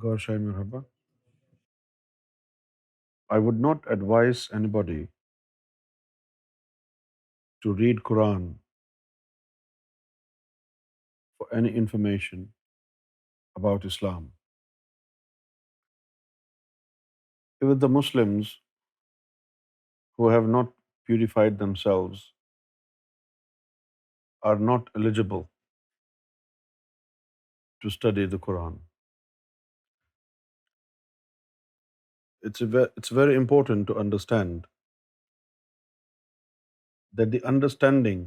Gosh, Marhaba. I would not advise anybody to read Quran for any information about Islam. Even the Muslims who have not purified themselves are not eligible to study the Quran. It's very important to understand that the understanding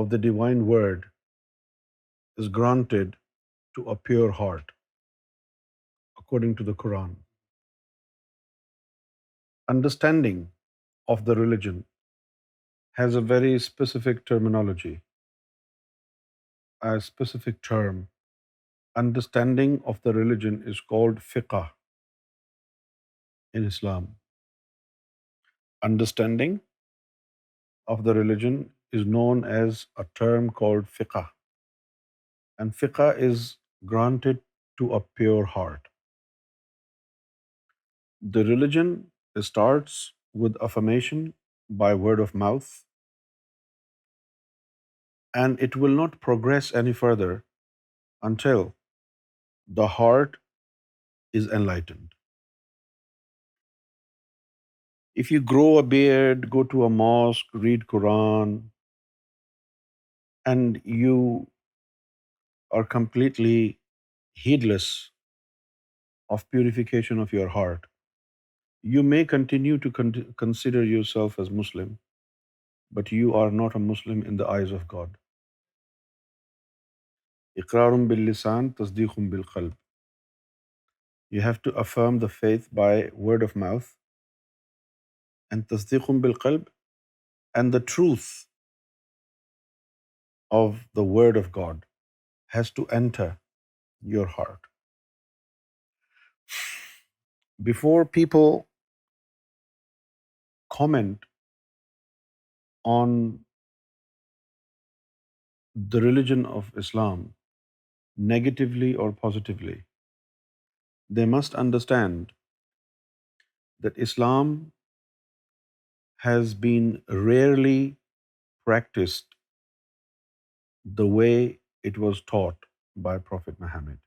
of the divine word is granted to a pure heart, according to the Quran. Understanding of the religion has a very specific terminology, a specific term. Understanding of the religion is called fiqh in Islam. Understanding of the religion is known as a term called fiqh, and fiqh is granted to a pure heart. The religion starts with affirmation by word of mouth, and it will not progress any further until the heart is enlightened. If you grow a beard, go to a mosque, read Quran, and you are completely heedless of purification of your heart, you may continue to consider yourself as Muslim, but you are not a Muslim in the eyes of God. Iqrarun bil lisan, tasdeequn bil qalb. You have to affirm the faith by word of mouth, and tasdeequn bil qalb, and the truth of the word of God has to enter your heart. Before people comment on the religion of Islam negatively or positively, they must understand that Islam has been rarely practiced the way it was taught by Prophet Muhammad.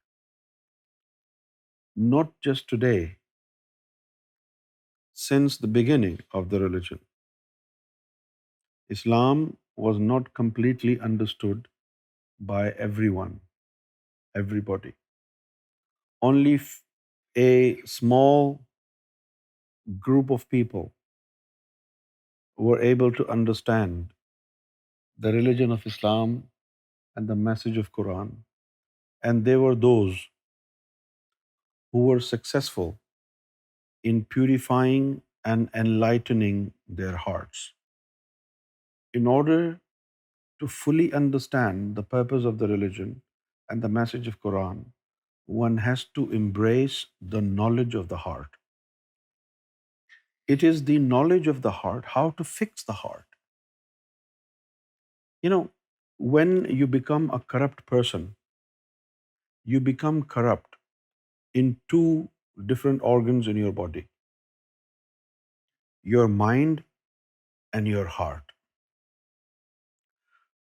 Not just today, since the beginning of the religion, Islam was not completely understood by everybody. Only a small group of people were able to understand the religion of Islam and the message of Quran, and they were those who were successful in purifying and enlightening their hearts. In order to fully understand the purpose of the religion and the message of Quran, one has to embrace the knowledge of the heart. It is the knowledge of the heart, how to fix the heart. You know, when you become a corrupt person, you become corrupt in two different organs in your body: your mind and your heart.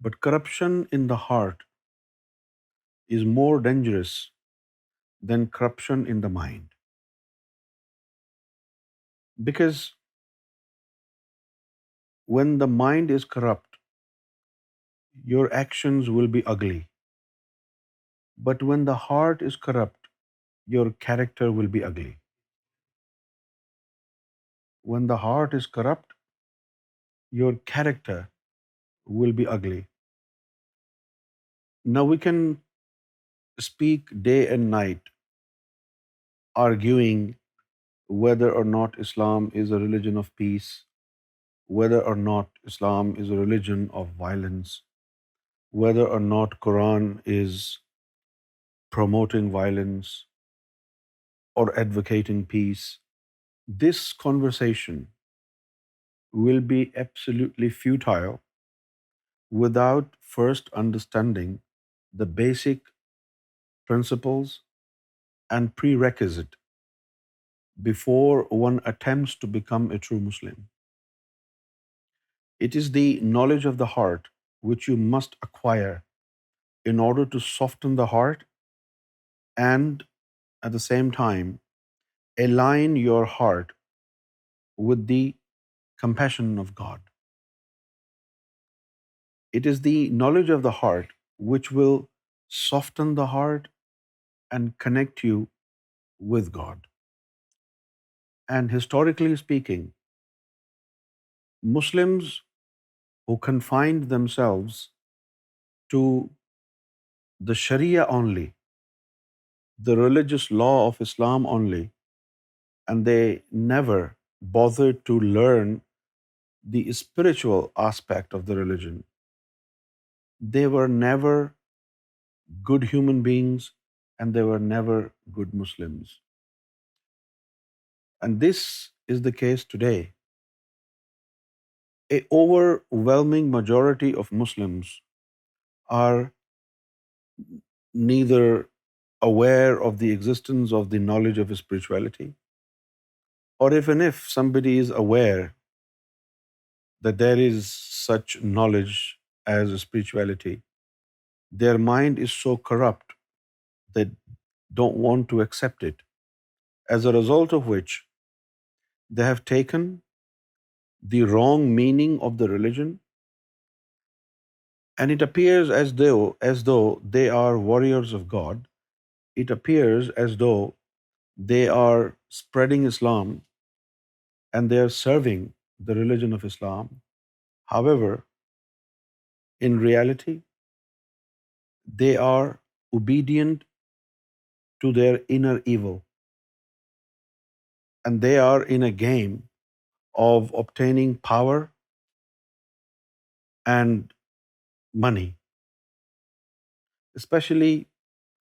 But corruption in the heart is more dangerous than corruption in the mind. Because when the mind is corrupt, your actions will be ugly. But when the heart is corrupt, your character will be ugly. When the heart is corrupt, your character will be ugly. Now we can speak day and night arguing whether or not Islam is a religion of peace, whether or not Islam is a religion of violence, whether or not Quran is promoting violence or advocating peace. This conversation will be absolutely futile without first understanding the basic principles and prerequisite before one attempts to become a true Muslim. It is the knowledge of the heart which you must acquire in order to soften the heart and at the same time align your heart with the compassion of God. It is the knowledge of the heart which will soften the heart and connect you with God. And historically speaking, Muslims who confined themselves to the Sharia only, the religious law of Islam only, and they never bothered to learn the spiritual aspect of the religion, they were never good human beings and they were never good Muslims. And this is the case today. A overwhelming majority of Muslims are neither aware of the existence of the knowledge of spirituality, or even if somebody is aware that there is such knowledge as spirituality, their mind is so corrupt they don't want to accept it. As a result of which, they have taken the wrong meaning of the religion, and it appears as though they are warriors of God. It appears as though they are spreading Islam and they are serving the religion of Islam. However, in reality, they are obedient to their inner evil, and they are in a game of obtaining power and money, especially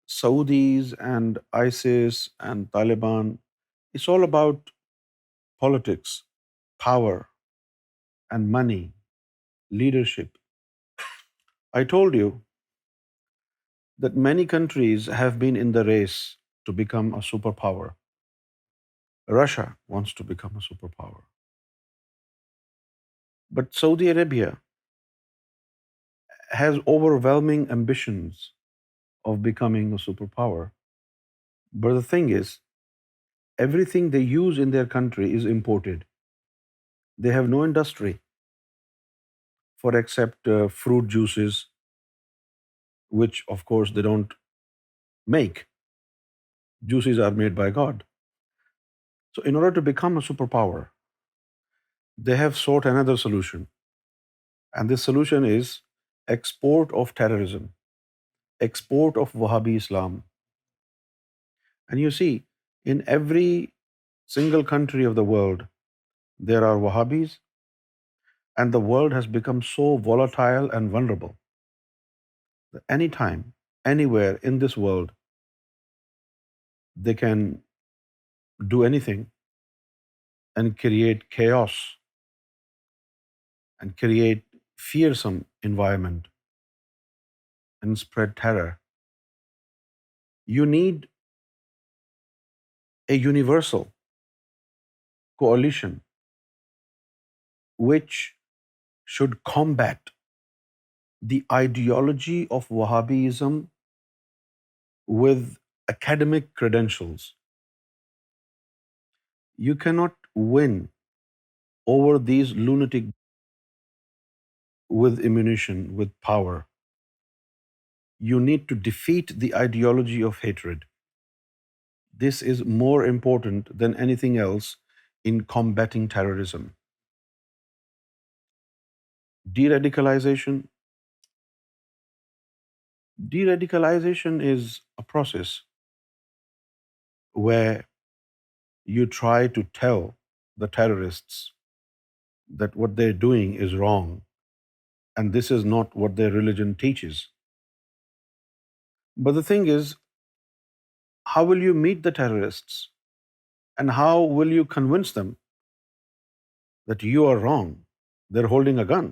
Saudis and ISIS and Taliban. It's all about politics, power, and money, leadership. I told you that many countries have been in the race to become a superpower. Russia wants to become a superpower. But Saudi Arabia has overwhelming ambitions of becoming a superpower. But the thing is, everything they use in their country is imported. They have no industry for except fruit juices, which of course they don't make. Juices are made by God. So in order to become a superpower, they have sought another solution. And this solution is export of terrorism, export of Wahhabi Islam. And you see, in every single country of the world, there are Wahhabis, and the world has become so volatile and vulnerable that anytime, anywhere in this world, they can do anything and create chaos and create fearsome environment and spread terror. You need a universal coalition which should combat the ideology of Wahhabism with academic credentials. You cannot win over these lunatic with ammunition, with power. You need to defeat the ideology of hatred. This is more important than anything else in combating terrorism. De-radicalization. De-radicalization is a process where you try to tell the terrorists that what they're doing is wrong and this is not what their religion teaches. But the thing is, how will you meet the terrorists and how will you convince them that you are wrong? They're holding a gun.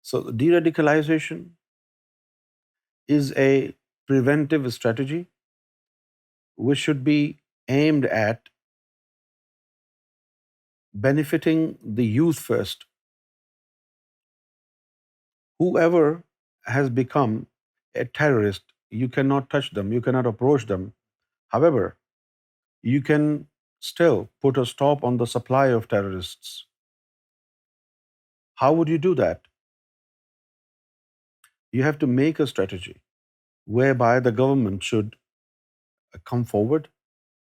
So de-radicalization is a preventive strategy which should be aimed at benefiting the youth first. Whoever has become a terrorist, you cannot touch them, you cannot approach them. However, you can still put a stop on the supply of terrorists. How would you do that? You have to make a strategy whereby the government should come forward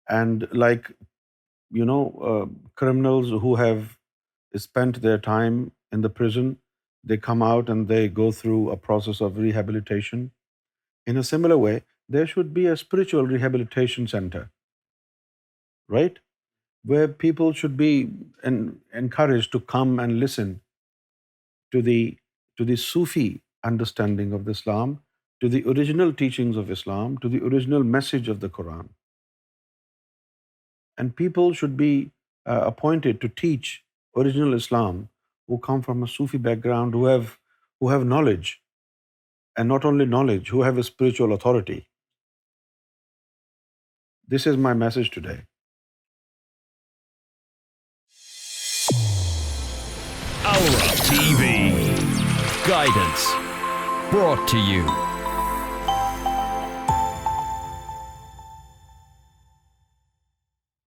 and, like, criminals who have spent their time in the prison, they come out and they go through a process of rehabilitation. In a similar way, there should be a spiritual rehabilitation center, right? Where people should be encouraged to come and listen to the Sufi understanding of Islam, to the original teachings of Islam, to the original message of the Quran. And people should be appointed to teach original Islam, who come from a Sufi background, who have knowledge, and not only knowledge, who have a spiritual authority. This is my message today. Aura TV. Guidance. Brought to you